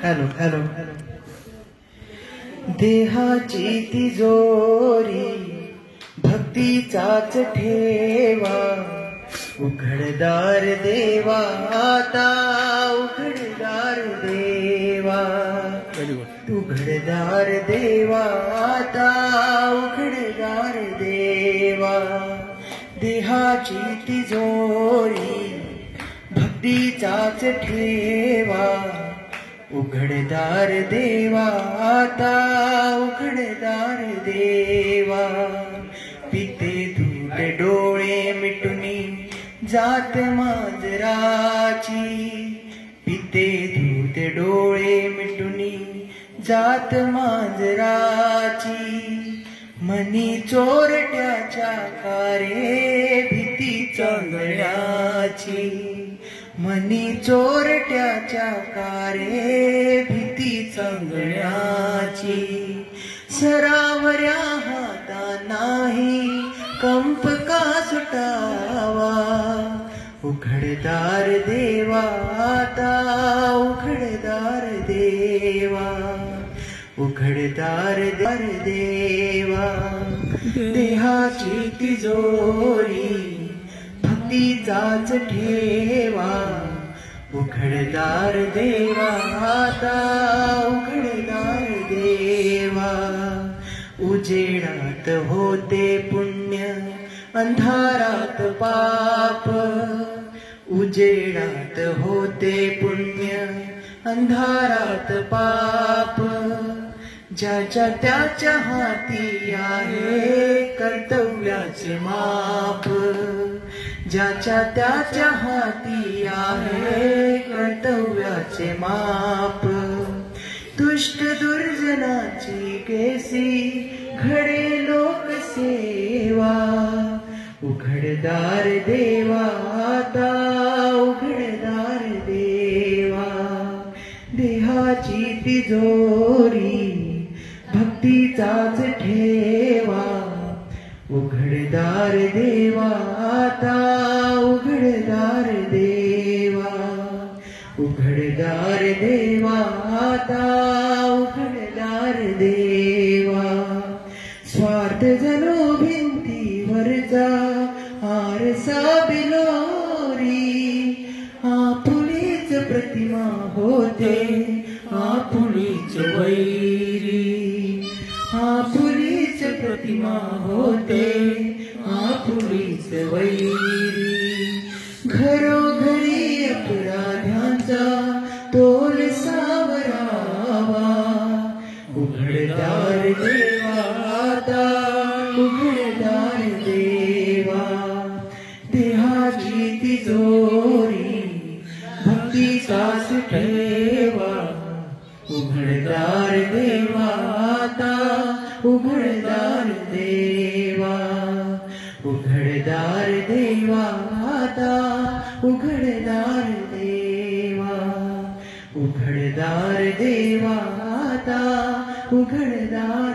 Hello hello देहाची तिजोरी भक्तीचाच ठेवा, उघडदार देवा आता उघडदार देवा, उघडदार देवा आता उघडदार देवा. देहाची तिजोरी भक्तीचाच ठेवा, उघडदार देवा आता उघडदार देवा. पिते दूध डोळे मिटुनी जात मांजराची, पिते दूध डोळे मिटुनी जात मांजराची. मनी चोरट्याच्या कारे भीती चांगल्याची, मनी चोरट्याच्या कारे भीती चांगल्याची. सरावऱ्या हाता नाही कंप का सुटावा, उघडदार देवा आता उघडदार देवा, उघडदार देवा. देहाची तिजोरी भक्तीचाच ठेवा, उघडदार देवा आता उघडदार देवा. उजेडात होते पुण्य अंधारात पाप, उजेडात होते पुण्य अंधारात पाप. ज्याच्या त्याच्या हाती आहे कर्तव्याचे माप, ज्याच्या त्याच्या हाती आहे कर्तव्याचे माप. दुष्ट दुर्जनाची केसी घडे लोकसेवा, उघडदार देवा आता उघडदार देवा. देहाची तिजोरी भक्तीचाच ठेवा, उघडदार देवा आता उघडदार देवा, उघडदार देवा आता उघडदार देवा. स्वार्थ जणू भिंतीवरचा आरसा बिलोरी, आपुलीच प्रतिमा होते आपुलीच वैरी, आपुलीच प्रतिमा होते आपुलीच वैरी. घरोघरी अपराध्यांचा तोल सावरावा, उघडदार देवा आता उघडदार देवा. देहाची तिजोरी भक्तीचाच ठेवा, उघडदार देवा आता उघडदार देवा, उघडदार देवा आता उघडदार देवा, उघडदार देवा आता उघडदार